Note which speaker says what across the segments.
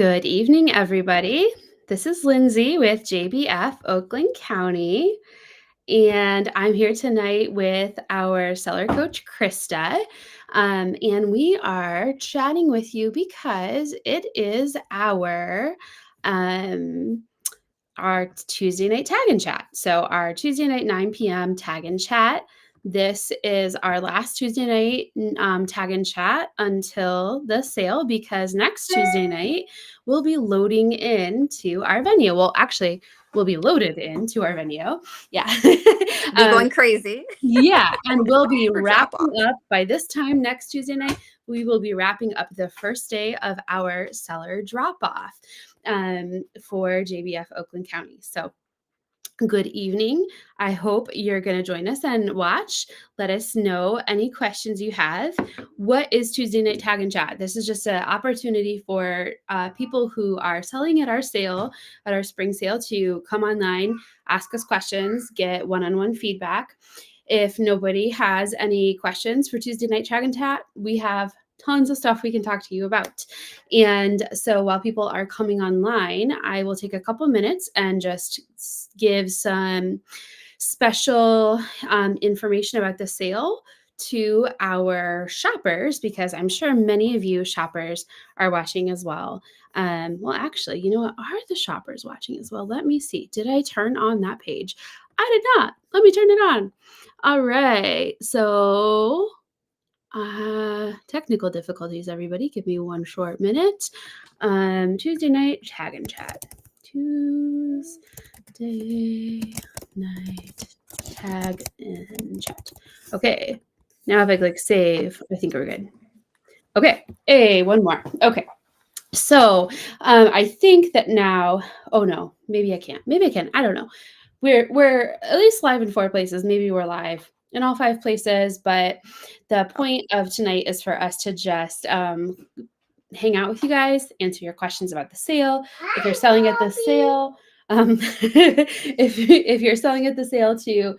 Speaker 1: Good evening, everybody. This is Lindsay with JBF Oakland County, and I'm here tonight with our seller coach, Krista. And we are chatting with you because it is um, our Tuesday night tag and chat. So our Tuesday night 9 p.m. tag and chat. This is our last Tuesday night tag and chat until the sale because next Tuesday night we'll be loading into our venue. Well, actually, we'll be loaded into our venue. Yeah.
Speaker 2: Be going crazy.
Speaker 1: Yeah, and we'll be
Speaker 2: For drop
Speaker 1: wrapping
Speaker 2: off.
Speaker 1: up by this time next Tuesday night. We will be wrapping up the first day of our seller drop off for JBF Oakland County. So good evening. I hope you're going to join us and watch. Let us know any questions you have. What is Tuesday Night Tag and Chat? This is just an opportunity for people who are selling at our sale, at our spring sale, to come online, ask us questions, get one-on-one feedback. If nobody has any questions for Tuesday Night Tag and Chat, we have tons of stuff we can talk to you about. And so while people are coming online, I will take a couple minutes and just give some special information about the sale to our shoppers, because I'm sure many of you shoppers are watching as well. Well, actually, you know what? Are the shoppers watching as well? Let me see. Did I turn on that page? I did not. Let me turn it on. All right. So technical difficulties, everybody. Give me one short minute. Tuesday night tag and chat. Tuesday night tag and chat. Okay. Now if I click save, I think we're good. Okay. Hey, one more. Okay. So I think that now, oh no, maybe I can't. Maybe I can. I don't know. We're at least live in 4 places. Maybe we're live in all 5 places, but the point of tonight is for us to just hang out with you guys, answer your questions about the sale. If you're selling at the sale, if you're selling at the sale, to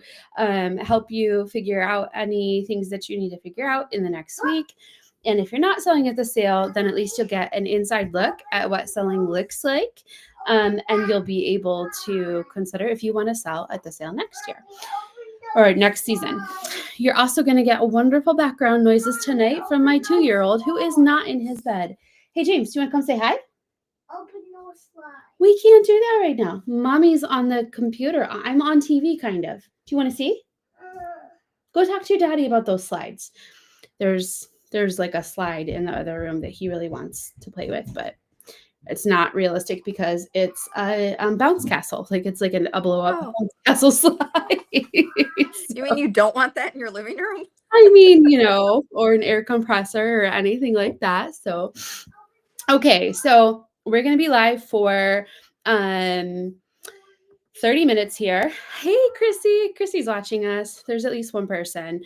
Speaker 1: help you figure out any things that you need to figure out in the next week. And if you're not selling at the sale, then at least you'll get an inside look at what selling looks like. And you'll be able to consider if you want to sell at the sale next year or next season. You're also going to get wonderful background noises tonight from my 2-year-old who is not in his bed. Hey, James, do you want to come say hi?
Speaker 3: Open those slides.
Speaker 1: We can't do that right now. Mommy's on the computer. I'm on TV, kind of. Do you want to see? Go talk to your daddy about those slides. There's like a slide in the other room that he really wants to play with, but it's not realistic because it's a bounce castle. Like it's like a blow up bounce castle slide.
Speaker 2: You mean you don't want that in your living room?
Speaker 1: I mean, or an air compressor or anything like that. So, okay, so we're going to be live for 30 minutes here. Hey, Chrissy. Chrissy's watching us. There's at least one person.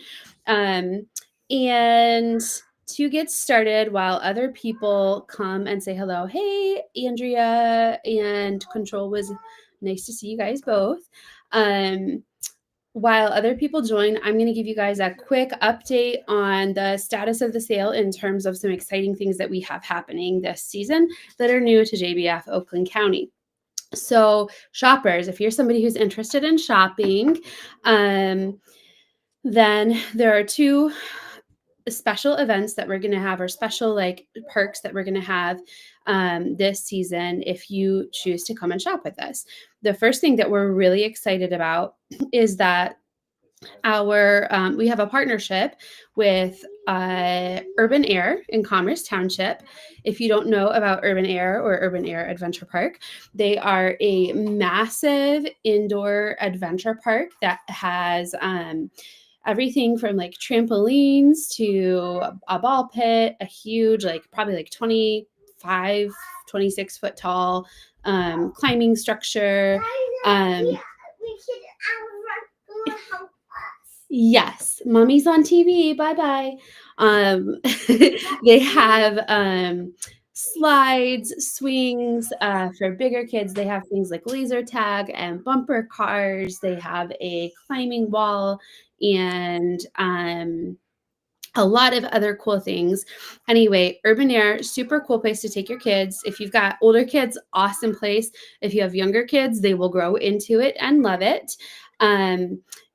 Speaker 1: And to get started, while other people come and say hello, hey, Andrea and Control, was nice to see you guys both. While other people join, I'm going to give you guys a quick update on the status of the sale in terms of some exciting things that we have happening this season that are new to JBF Oakland County. So shoppers, if you're somebody who's interested in shopping, then there are 2 special events that we're going to have, or special like perks that we're going to have this season if you choose to come and shop with us. The first thing that we're really excited about is that we have a partnership with Urban Air in Commerce Township. If you don't know about Urban Air or Urban Air Adventure Park, they are a massive indoor adventure park that has everything from like trampolines to a ball pit, a huge, probably 25, 26 foot tall climbing structure. Yes, mommy's on TV. Bye-bye. They have slides, swings for bigger kids. They have things like laser tag and bumper cars. They have a climbing wall and a lot of other cool things. Anyway, Urban Air, super cool place to take your kids. If you've got older kids, awesome place. If you have younger kids, they will grow into it and love it.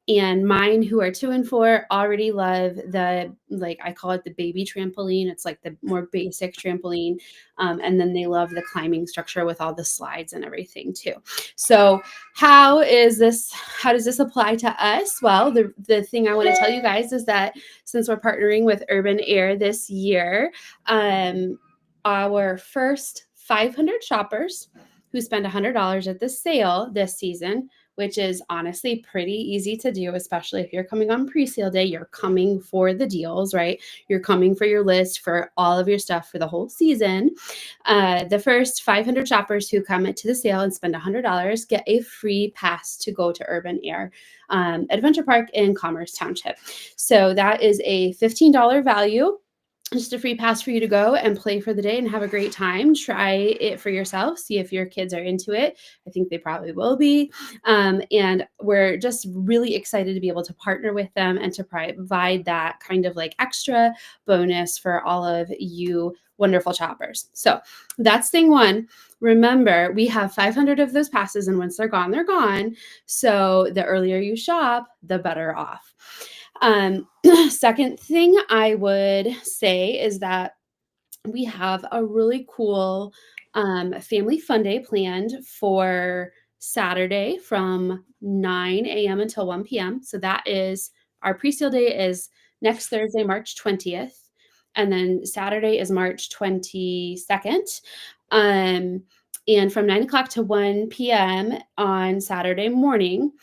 Speaker 1: And mine, who are 2 and 4, already love the, like, I call it the baby trampoline. It's like the more basic trampoline. And then they love the climbing structure with all the slides and everything too. So how does this apply to us? Well, the thing I want to tell you guys is that since we're partnering with Urban Air this year, our first 500 shoppers who spend $100 at the sale this season, which is honestly pretty easy to do, especially if you're coming on pre-sale day, you're coming for the deals, right? You're coming for your list for all of your stuff for the whole season. The first 500 shoppers who come to the sale and spend $100 get a free pass to go to Urban Air Adventure Park in Commerce Township. So that is a $15 value. Just a free pass for you to go and play for the day and have a great time. Try it for yourself. See if your kids are into it. I think they probably will be. And we're just really excited to be able to partner with them and to provide that kind of like extra bonus for all of you wonderful shoppers. So that's thing one. Remember, we have 500 of those passes, and once they're gone, they're gone. So the earlier you shop, the better off. Second thing I would say is that we have a really cool family fun day planned for Saturday from 9 a.m. until 1 p.m. So that is our pre-sale day is next Thursday, March 20th. And then Saturday is March 22nd. And from 9 o'clock to 1 p.m. on Saturday morning,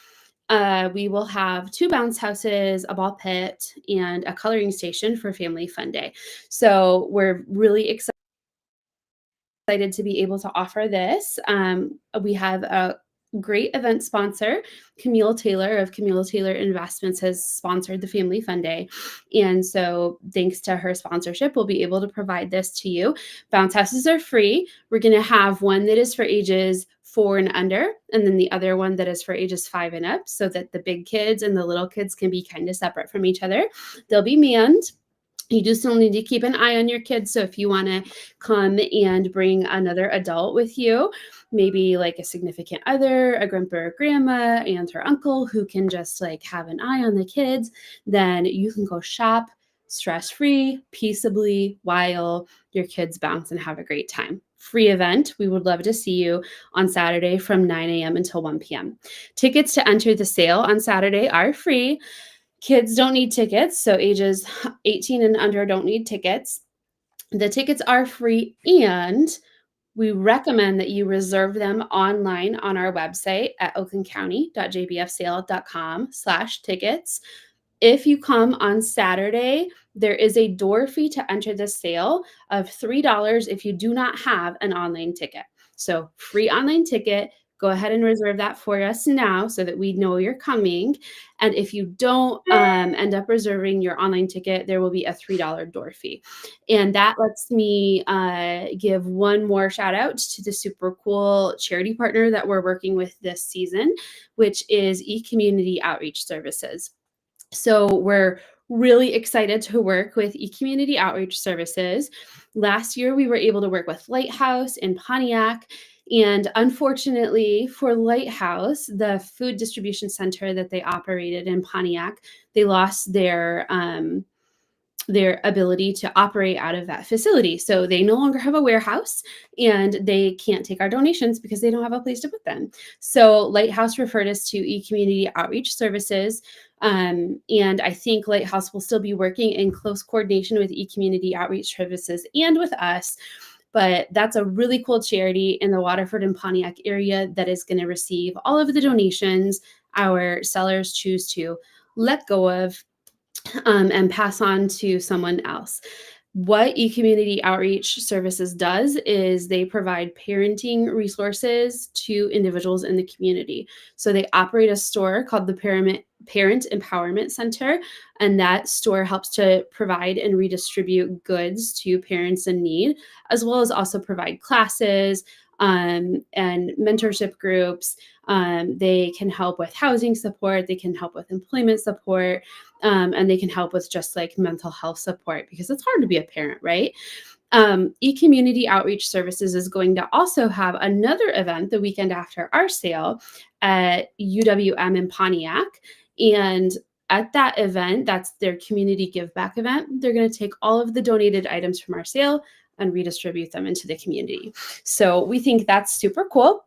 Speaker 1: we will have 2 bounce houses, a ball pit, and a coloring station for Family Fun Day. So we're really excited to be able to offer this. We have a great event sponsor. Camille Taylor of Camille Taylor Investments has sponsored the Family Fun Day. And so thanks to her sponsorship, we'll be able to provide this to you. Bounce houses are free. We're going to have one that is for ages 4 and under, and then the other one that is for ages 5 and up, so that the big kids and the little kids can be kind of separate from each other. They'll be manned. You do still need to keep an eye on your kids. So if you want to come and bring another adult with you, maybe like a significant other, a grandpa or grandma, aunt or uncle who can just like have an eye on the kids, then you can go shop stress-free, peaceably, while your kids bounce and have a great time. Free event. We would love to see you on Saturday from 9 a.m. until 1 p.m. Tickets to enter the sale on Saturday are free. Kids don't need tickets, so ages 18 and under don't need tickets. The tickets are free, and we recommend that you reserve them online on our website at oaklandcounty.jbfsale.com/tickets. If you come on Saturday, there is a door fee to enter the sale of $3 if you do not have an online ticket. So free online ticket. Go ahead and reserve that for us now so that we know you're coming. And if you don't end up reserving your online ticket, there will be a $3 door fee. And that lets me give one more shout out to the super cool charity partner that we're working with this season, which is eCommunity Outreach Services. So we're really excited to work with eCommunity Outreach Services. Last year, we were able to work with Lighthouse in Pontiac. And unfortunately for Lighthouse, the food distribution center that they operated in Pontiac, they lost their ability to operate out of that facility. So they no longer have a warehouse, and they can't take our donations because they don't have a place to put them. So Lighthouse referred us to eCommunity Outreach Services. And I think Lighthouse will still be working in close coordination with eCommunity Outreach Services and with us. But that's a really cool charity in the Waterford and Pontiac area that is going to receive all of the donations our sellers choose to let go of and pass on to someone else. What eCommunity Outreach Services does is they provide parenting resources to individuals in the community. So they operate a store called the Parent Empowerment Center, and that store helps to provide and redistribute goods to parents in need, as well as also provide classes, and mentorship groups. They can help with housing support. They can help with employment support. And they can help with just like mental health support, because it's hard to be a parent, right? eCommunity Outreach Services is going to also have another event the weekend after our sale at UWM in Pontiac. And at that event, that's their community give back event, they're going to take all of the donated items from our sale and redistribute them into the community. So we think that's super cool.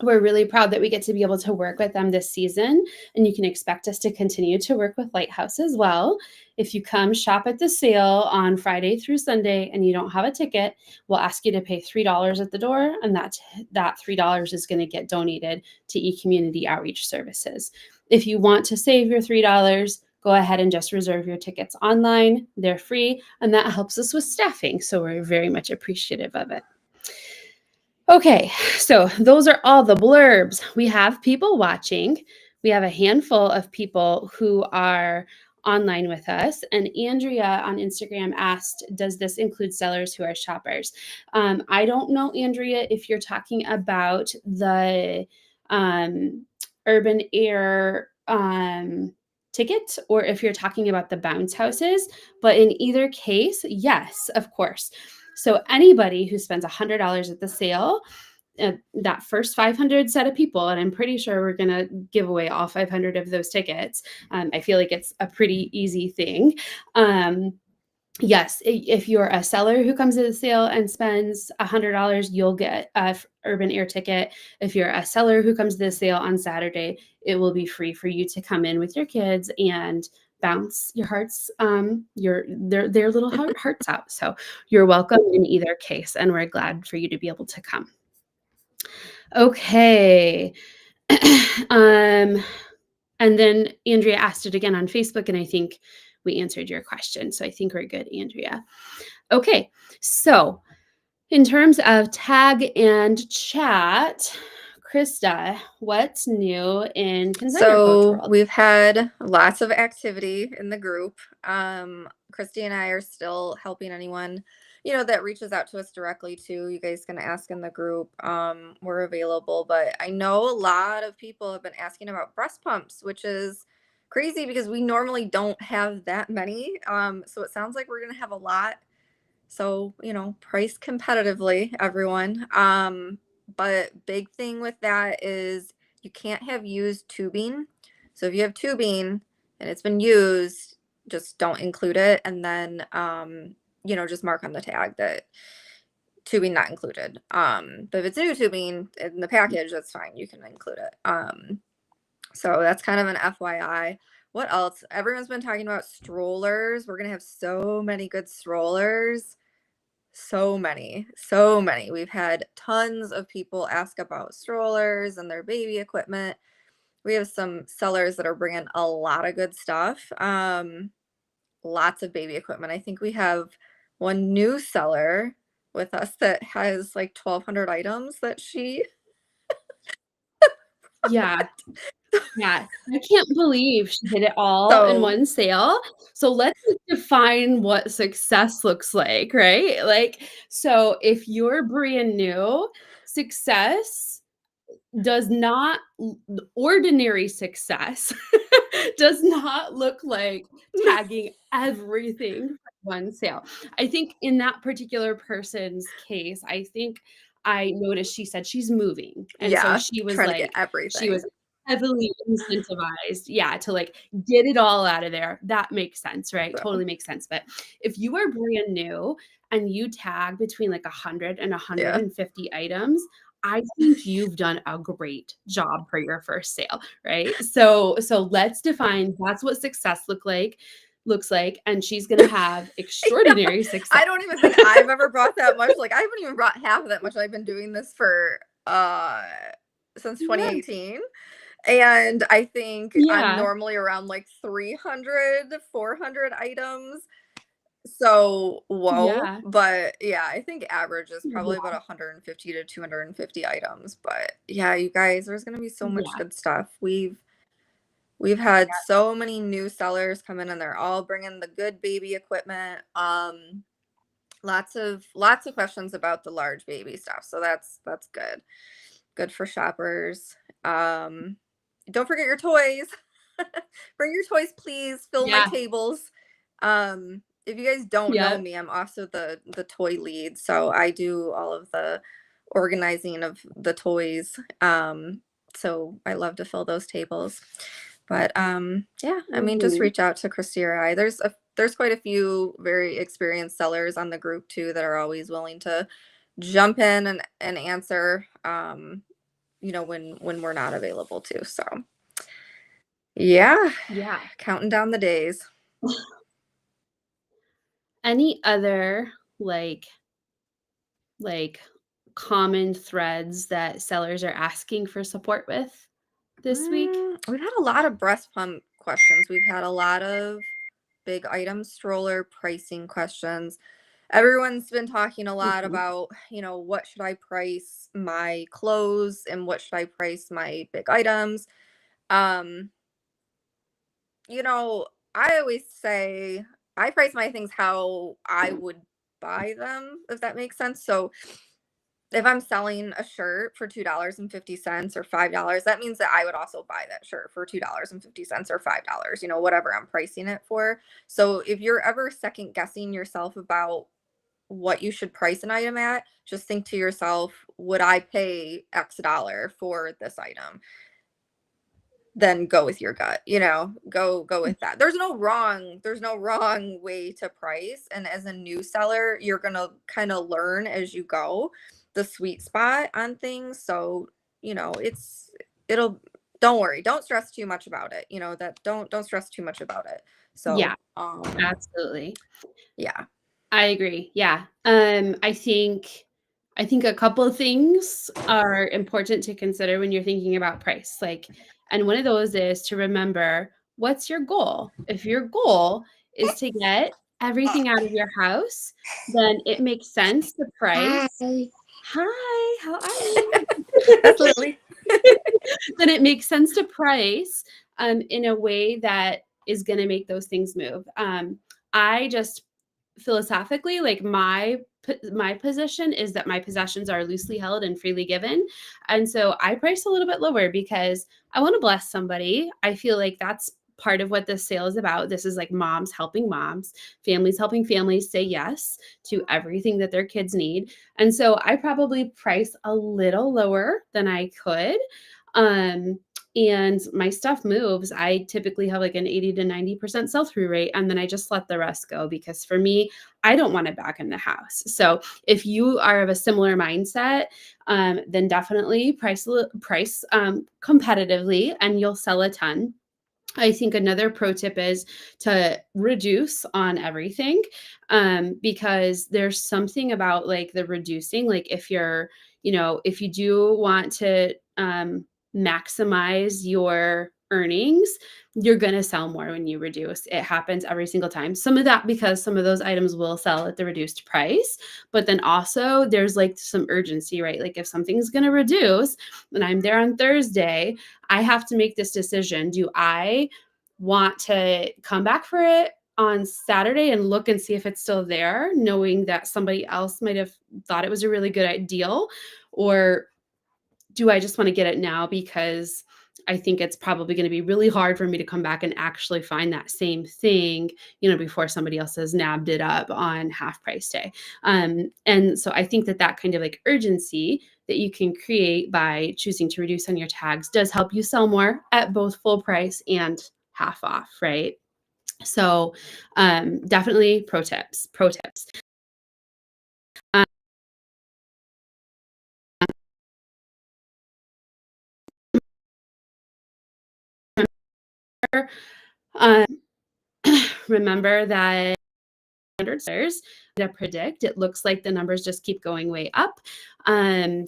Speaker 1: We're really proud that we get to be able to work with them this season, and you can expect us to continue to work with Lighthouse as well. If you come shop at the sale on Friday through Sunday and you don't have a ticket, we'll ask you to pay $3 at the door, and that $3 is going to get donated to eCommunity Outreach Services. If you want to save your $3, go ahead and just reserve your tickets online. They're free, and that helps us with staffing, so we're very much appreciative of it. Okay, so those are all the blurbs. We have people watching. We have a handful of people who are online with us. And Andrea on Instagram asked, does this include sellers who are shoppers? I don't know, Andrea, if you're talking about the Urban Air ticket or if you're talking about the bounce houses. But in either case, yes, of course. So anybody who spends $100 at the sale, that first 500 set of people, and I'm pretty sure we're going to give away all 500 of those tickets. I feel like it's a pretty easy thing. Yes, if you're a seller who comes to the sale and spends $100, you'll get a Urban Air ticket. If you're a seller who comes to the sale on Saturday, it will be free for you to come in with your kids and bounce your hearts, their little hearts out. So you're welcome in either case, and we're glad for you to be able to come. Okay. And then Andrea asked it again on Facebook, and I think we answered your question. So I think we're good, Andrea. Okay. So in terms of tag and chat, Krista, what's new in Consignor Coach World?
Speaker 2: We've had lots of activity in the group. Christy and I are still helping anyone, that reaches out to us directly too. You guys can ask in the group. We're available, but I know a lot of people have been asking about breast pumps, which is crazy because we normally don't have that many. So it sounds like we're going to have a lot. So, price competitively, everyone. But big thing with that is you can't have used tubing. So if you have tubing and it's been used, just don't include it. And then, just mark on the tag that tubing not included. But if it's new tubing in the package, that's fine. You can include it. So that's kind of an FYI. What else? Everyone's been talking about strollers. We're going to have so many good strollers. So many. We've had tons of people ask about strollers and their baby equipment. We have some sellers that are bringing a lot of good stuff. Lots of baby equipment. I think we have one new seller with us that has like 1,200 items that she.
Speaker 1: Yeah. I can't believe she did it all in one sale. So let's define what success looks like, right? Like, so if you're brand new, success does not, ordinary success does not look like tagging everything for one sale. I think in that particular person's case, I think I noticed she said she's moving. And so she was
Speaker 2: trying
Speaker 1: like,
Speaker 2: to get everything.
Speaker 1: she was heavily incentivized, to like get it all out of there. That makes sense, right?
Speaker 2: So.
Speaker 1: Totally makes sense. But if you are brand new and you tag between like 100 and 150 items, I think you've done a great job for your first sale, right? So let's define that's what success looks like, and she's gonna have extraordinary success.
Speaker 2: I don't even think I've ever brought that much. Like I haven't even brought half of that much. I've been doing this for since 2018. And I think I'm normally around like 300, 400 items. So, whoa. But yeah, I think average is probably about 150 to 250 items. But yeah, you guys, there's going to be so much good stuff. We've had so many new sellers come in and they're all bringing the good baby equipment. lots of questions about the large baby stuff. So that's good. Good for shoppers. Don't forget your toys. Bring your toys, please. Fill my
Speaker 1: Yeah.
Speaker 2: tables. If you guys don't know
Speaker 1: Yep.
Speaker 2: me, I'm also the toy lead, so I do all of the organizing of the toys. So I love to fill those tables. But yeah, I mean, just
Speaker 1: Mhm.
Speaker 2: reach out to Christy or I. There's quite a few very experienced sellers on the group too that are always willing to jump in and answer. You know, when we're not available too. So yeah,
Speaker 1: Yeah.
Speaker 2: counting down the days.
Speaker 1: Any other like common threads that sellers are asking for support with this week?
Speaker 2: We've had a lot of breast pump questions. We've had a lot of big item stroller pricing questions. Everyone's been talking a lot
Speaker 1: Mhm.
Speaker 2: about, you know, what should I price my clothes and what should I price my big items. Um, you know, I always say I price my things how I would buy them, if that makes sense. So if I'm selling a shirt for $2.50 or $5, that means that I would also buy that shirt for $2.50 or $5, you know, whatever I'm pricing it for. So if you're ever second guessing yourself about what you should price an item at, just think to yourself, would I pay X dollar for this item? Then go with your gut, you know, go with that. There's no wrong way to price. And as a new seller, you're gonna kind of learn as you go the sweet spot on things. So, you know, it'll don't worry, don't stress too much about it. You know, that don't stress too much about it.
Speaker 1: Yeah,
Speaker 2: So
Speaker 1: absolutely.
Speaker 2: yeah.
Speaker 1: I agree. Yeah. I think a couple of things are important to consider when you're thinking about price. And one of those is to remember what's your goal? If your goal is to get everything out of your house, then it makes sense to price.
Speaker 3: Hi.
Speaker 1: Hi, how are you?
Speaker 2: That's Lily.
Speaker 1: Then it makes sense to price in a way that is going to make those things move. I just philosophically, like my position is that my possessions are loosely held and freely given, and so I price a little bit lower because I want to bless somebody. I feel like that's part of what this sale is about. This is like moms helping moms, families helping families say yes to everything that their kids need. And so I probably price a little lower than I could. Um, and my stuff moves. I typically have like an 80 to 90% sell through rate. And then I just let the rest go because for me, I don't want it back in the house. So if you are of a similar mindset, then definitely price competitively and you'll sell a ton. I think another pro tip is to reduce on everything, because there's something about like the reducing, like if you're, you know, if you do want to maximize your earnings, you're going to sell more when you reduce. It happens every single time. Some of that because some of those items will sell at the reduced price, but then also there's like some urgency, right? Like if something's going to reduce and I'm there on Thursday, I have to make this decision. Do I want to come back for it on Saturday and look and see if it's still there, knowing that somebody else might have thought it was a really good deal? Or do I just want to get it now because I think it's probably going to be really hard for me to come back and actually find that same thing, you know, before somebody else has nabbed it up on half price day. And so I think that that kind of like urgency that you can create by choosing to reduce on your tags does help you sell more at both full price and half off, right? So definitely pro tips. Um, um, remember that sellers to predict, it looks like the numbers just keep going way up.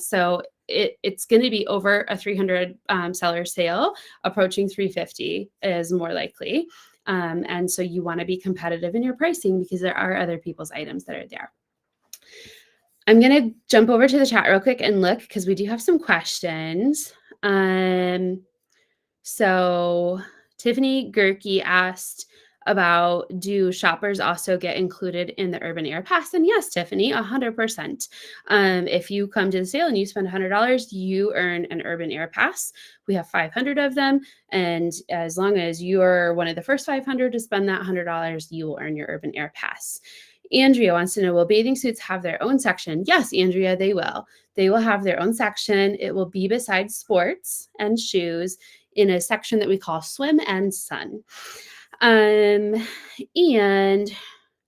Speaker 1: So it's going to be over a 300 seller sale. Approaching 350 is more likely. And so you want to be competitive in your pricing because there are other people's items that are there. I'm going to jump over to the chat real quick and look because we do have some questions. So Tiffany Gerke asked, about, do shoppers also get included in the Urban Air Pass? And yes, Tiffany, 100%. If you come to the sale and you spend $100, you earn an Urban Air Pass. We have 500 of them. And as long as you're one of the first 500 to spend that $100, you will earn your Urban Air Pass. Andrea wants to know, will bathing suits have their own section? Yes, Andrea, they will. They will have their own section. It will be beside sports and shoes in a section that we call swim and sun. And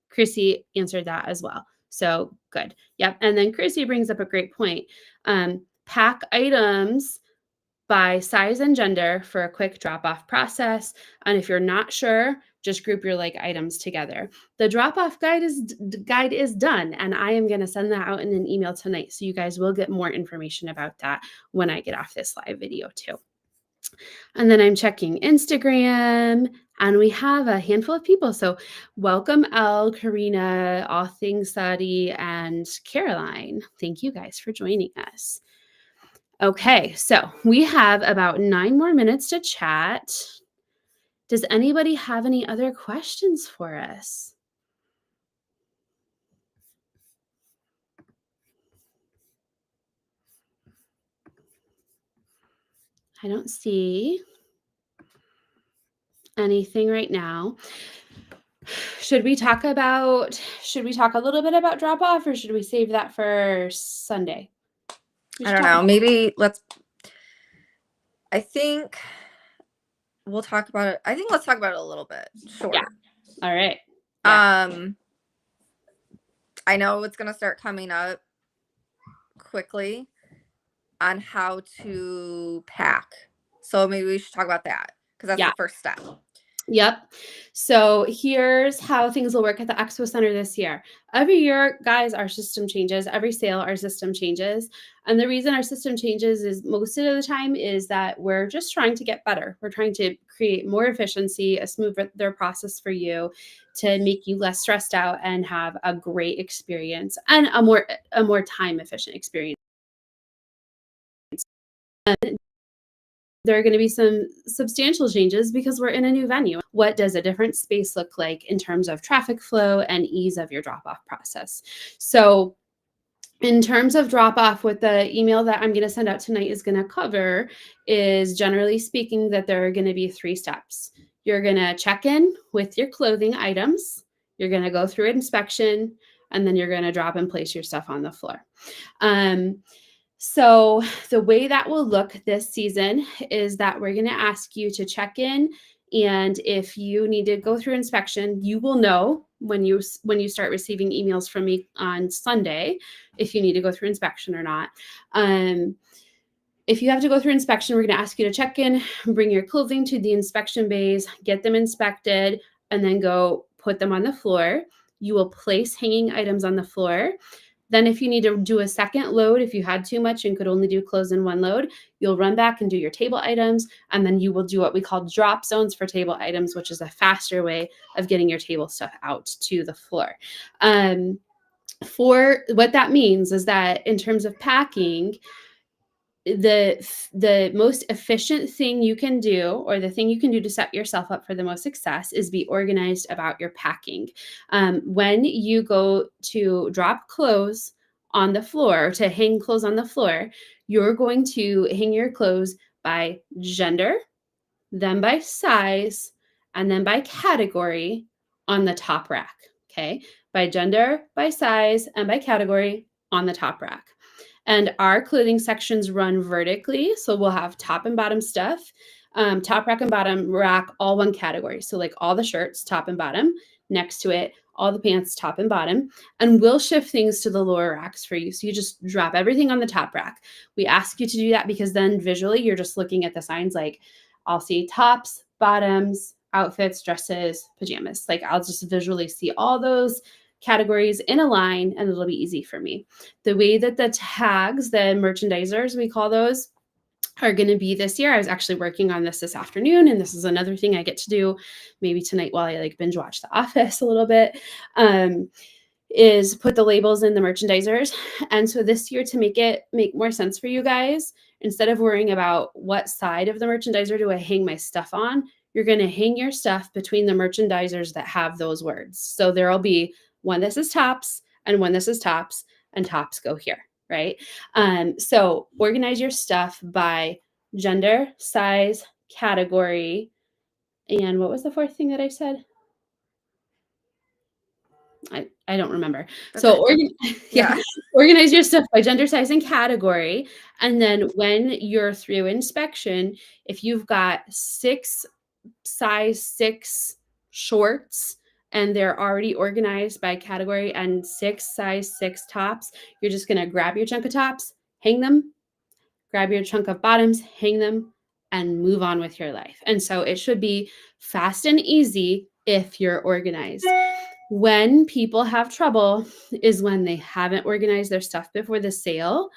Speaker 1: Chrissy answered that as well. So good. Yep. And then Chrissy brings up a great point. Pack items by size and gender for a quick drop-off process. And if you're not sure, just group your like items together. The drop-off guide is done, and I am going to send that out in an email tonight. So you guys will get more information about that when I get off this live video too. And then I'm checking Instagram, and we have a handful of people. So welcome, Elle, Karina, All Things Sadi, and Caroline. Thank you guys for joining us. Okay, so we have about 9 more minutes to chat. Does anybody have any other questions for us? I don't see anything right now. Should we talk a little bit about drop off, or should we save that for Sunday?
Speaker 2: I don't know. Maybe let's talk about it a little bit. Sure.
Speaker 1: Yeah. All right.
Speaker 2: Yeah. I know it's going to start coming up quickly on how to pack. So maybe we should talk about that, because that's the first step.
Speaker 1: Yep. So here's how things will work at the Expo Center this year. Every year, guys, our system changes. Every sale, our system changes. And the reason our system changes is most of the time is that we're just trying to get better. We're trying to create more efficiency, a smoother process for you to make you less stressed out and have a great experience and a more time efficient experience. And there are going to be some substantial changes because we're in a new venue. What does a different space look like in terms of traffic flow and ease of your drop-off process? So in terms of drop-off, what the email that I'm going to send out tonight is going to cover is, generally speaking, that there are going to be 3 steps. You're going to check in with your clothing items. You're going to go through inspection, and then you're going to drop and place your stuff on the floor. So the way that will look this season is that we're going to ask you to check in, and if you need to go through inspection, you will know when you start receiving emails from me on Sunday if you need to go through inspection or not. If you have to go through inspection, we're going to ask you to check in, bring your clothing to the inspection bays, get them inspected, and then go put them on the floor. You will place hanging items on the floor. Then if you need to do a second load, if you had too much and could only do clothes in one load, you'll run back and do your table items. And then you will do what we call drop zones for table items, which is a faster way of getting your table stuff out to the floor. For what that means is that in terms of packing, the most efficient thing you can do, or the thing you can do to set yourself up for the most success, is be organized about your packing. When you go to drop clothes on the floor, to hang clothes on the floor, you're going to hang your clothes by gender, then by size, and then by category on the top rack. Okay, by gender, by size, and by category on the top rack. And our clothing sections run vertically. So we'll have top and bottom stuff, top rack and bottom rack, all one category. So like all the shirts, top and bottom, next to it, all the pants, top and bottom. And we'll shift things to the lower racks for you. So you just drop everything on the top rack. We ask you to do that because then visually you're just looking at the signs. Like I'll see tops, bottoms, outfits, dresses, pajamas. Like I'll just visually see all those categories in a line, and it'll be easy for me. The way that the tags, the merchandisers, we call those, are going to be this year. I was actually working on this afternoon, and this is another thing I get to do maybe tonight while I like binge watch The Office a little bit, is put the labels in the merchandisers. And so this year, to make more sense for you guys, instead of worrying about what side of the merchandiser do I hang my stuff on, you're going to hang your stuff between the merchandisers that have those words. So there'll be one that says tops and one that says tops, and tops go here, right? So organize your stuff by gender, size, category, and what was the fourth thing that I said? I don't remember. So
Speaker 2: Yeah.
Speaker 1: organize your stuff by gender, size, and category. And then when you're through inspection, if you've got 6 size 6 shorts and they're already organized by category and 6 size 6 tops, you're just going to grab your chunk of tops, hang them, grab your chunk of bottoms, hang them, and move on with your life. And so it should be fast and easy if you're organized. When people have trouble is when they haven't organized their stuff before the sale.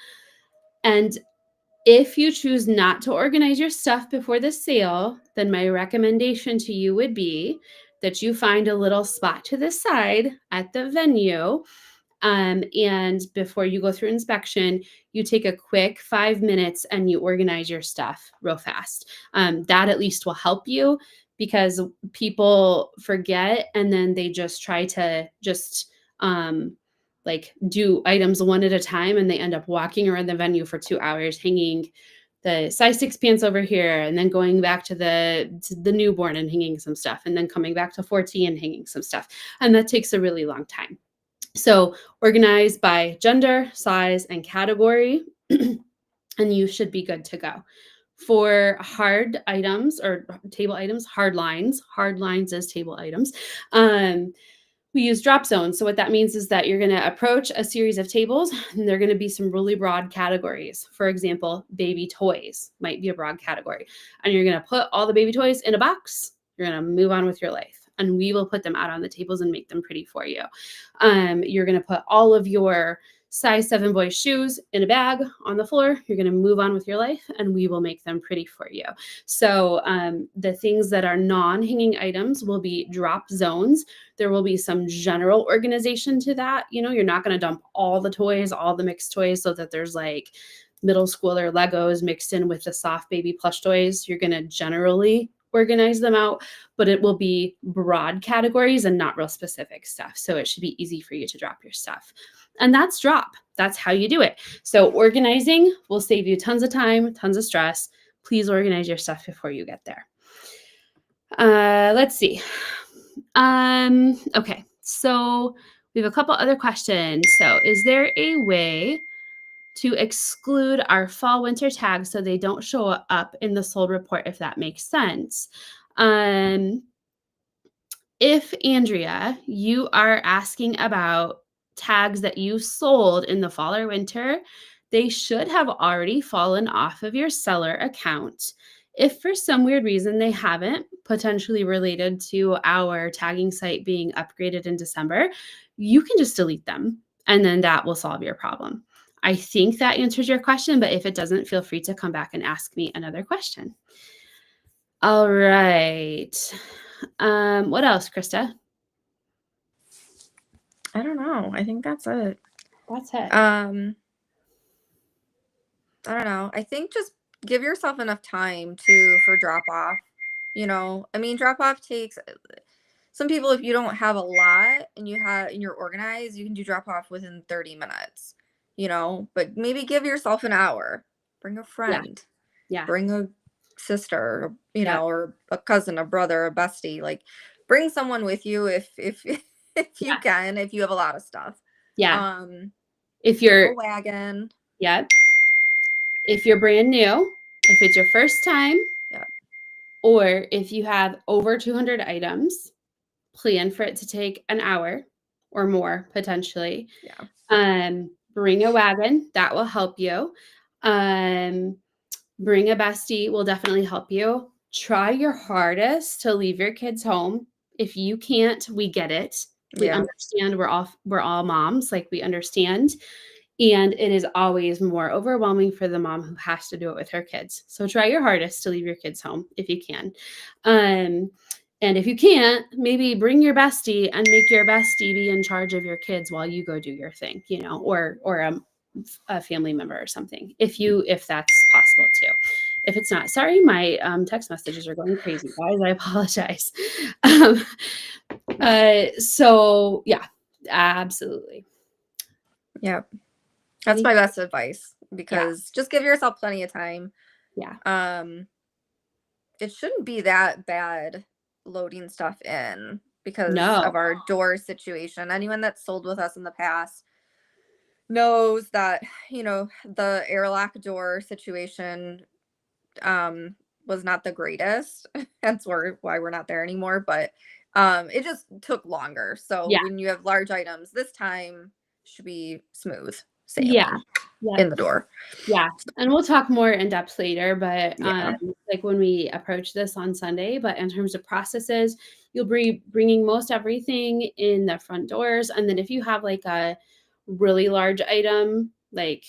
Speaker 1: And if you choose not to organize your stuff before the sale, then my recommendation to you would be that you find a little spot to the side at the venue. And before you go through inspection, you take a quick 5 minutes and you organize your stuff real fast. That at least will help you, because people forget and then they just try to just like do items one at a time, and they end up walking around the venue for 2 hours hanging the size 6 pants over here, and then going back to the newborn and hanging some stuff, and then coming back to 14 and hanging some stuff. And that takes a really long time. So organize by gender, size, and category, and you should be good to go. For hard items or table items, hard lines is table items. We use drop zones. So what that means is that you're going to approach a series of tables, and there are going to be some really broad categories. For example, baby toys might be a broad category. And you're going to put all the baby toys in a box. You're going to move on with your life. And we will put them out on the tables and make them pretty for you. You're going to put all of your size 7 boys shoes in a bag on the floor. You're going to move on with your life, and we will make them pretty for you. So the things that are non-hanging items will be drop zones. There will be some general organization to that. You know, you're not going to dump all the toys, all the mixed toys, so that there's like middle schooler Legos mixed in with the soft baby plush toys. You're going to generally organize them out, but it will be broad categories and not real specific stuff. So it should be easy for you to drop your stuff. And that's drop. That's how you do it. So organizing will save you tons of time, tons of stress. Please organize your stuff before you get there. Let's see. Okay, so we have a couple other questions. So is there a way to exclude our fall winter tags so they don't show up in the sold report, if that makes sense? If, Andrea, you are asking about tags that you sold in the fall or winter, they should have already fallen off of your seller account. If for some weird reason they haven't, potentially related to our tagging site being upgraded in December, you can just delete them, and then that will solve your problem. I think that answers your question, but if it doesn't, feel free to come back and ask me another question. All right. What else, Krista?
Speaker 2: I don't know. I think that's it.
Speaker 1: That's it.
Speaker 2: I don't know. I think just give yourself enough time for drop off. You know, I mean, drop off takes some people, if you don't have a lot and you're organized, you can do drop off within 30 minutes, you know, but maybe give yourself an hour. Bring a friend.
Speaker 1: Yeah.
Speaker 2: Bring a sister, you know, or a cousin, a brother, a bestie. Like bring someone with you if you can, if you have a lot of stuff.
Speaker 1: Yeah. If you're
Speaker 2: a wagon.
Speaker 1: Yeah. If you're brand new, if it's your first time, or if you have over 200 items, plan for it to take an hour or more potentially.
Speaker 2: Yeah.
Speaker 1: Bring a wagon, that will help you. Bring a bestie will definitely help you. Try your hardest to leave your kids home. If you can't, we get it. We understand. We're all moms, like we understand. And it is always more overwhelming for the mom who has to do it with her kids. So try your hardest to leave your kids home if you can. And if you can't, maybe bring your bestie and make your bestie be in charge of your kids while you go do your thing, you know, or a family member or something, if that's possible too. If it's not, sorry, my text messages are going crazy, guys. I apologize. Um, so yeah, absolutely.
Speaker 2: Yep. That's my best advice, because just give yourself plenty of time.
Speaker 1: Yeah.
Speaker 2: It shouldn't be that bad loading stuff in because
Speaker 1: No.
Speaker 2: of our door situation. Anyone that's sold with us in the past knows that, the airlock door situation was not the greatest. That's why we're not there anymore. But it just took longer. So
Speaker 1: Yeah.
Speaker 2: when you have large items, this time should be smooth sailing
Speaker 1: Yeah. Yeah.
Speaker 2: in the door.
Speaker 1: Yeah. And we'll talk more in depth later, but
Speaker 2: Yeah.
Speaker 1: like when we approach this on Sunday, but in terms of processes, you'll be bringing most everything in the front doors. And then if you have like a really large item, like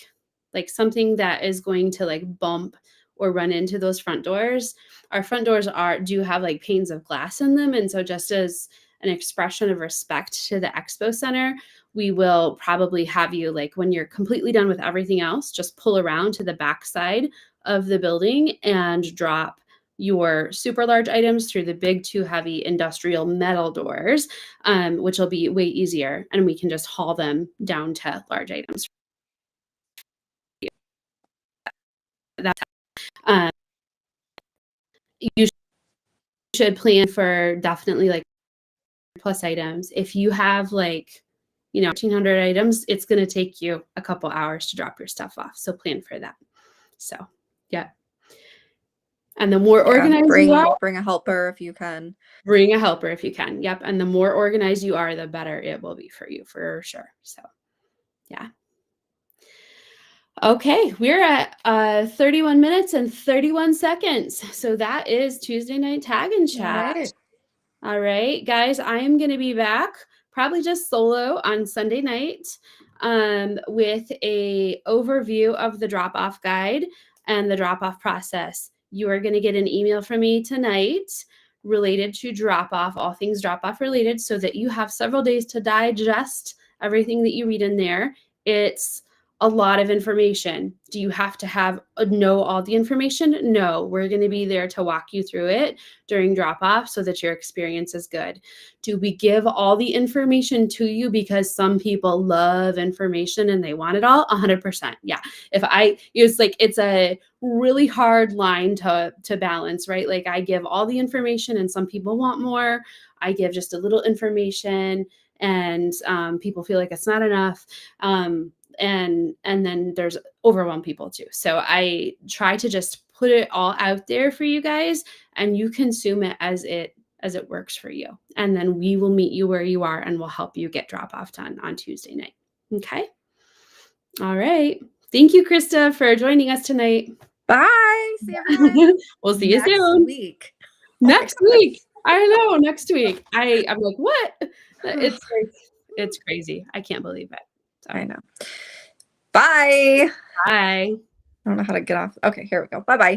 Speaker 1: something that is going to like bump or run into those front doors, our front doors do have like panes of glass in them. And so just as an expression of respect to the expo center, we will probably have you, like, when you're completely done with everything else, just pull around to the back side of the building and drop your super large items through the big too heavy industrial metal doors, which will be way easier, and we can just haul them down to large items. That's you should plan for definitely like plus items. If you have like 1,500 items, it's going to take you a couple hours to drop your stuff off. So plan for that. So, yeah. And the more organized you are,
Speaker 2: bring a helper if you can.
Speaker 1: bring a helper if you can. Yep. And the more organized you are, the better it will be for you, for sure. So, yeah. Okay, we're at 31 minutes and 31 seconds. So that is Tuesday Night Tag and Chat. All right, guys, I am going to be back probably just solo on Sunday night with a overview of the drop-off guide and the drop-off process. You are going to get an email from me tonight related to drop-off, all things drop-off related, so that you have several days to digest everything that you read in there. It's a lot of information. Do you have to know all the information? No, we're going to be there to walk you through it during drop off so that your experience is good. Do we give all the information to you because some people love information and they want it all? 100%. Yeah. It's a really hard line to balance, right? Like, I give all the information and some people want more. I give just a little information and people feel like it's not enough. And then there's overwhelmed people too. So I try to just put it all out there for you guys, and you consume it as it works for you. And then we will meet you where you are and we'll help you get drop off done on Tuesday night. Okay. All right. Thank you, Krista, for joining us tonight.
Speaker 2: Bye. See everyone.
Speaker 1: We'll see you soon.
Speaker 2: Week.
Speaker 1: Next week. I know, next week. I'm like, what? It's crazy. I can't believe it. So.
Speaker 2: I know. Bye.
Speaker 1: Bye.
Speaker 2: I don't know how to get off. Okay, here we go. Bye-bye.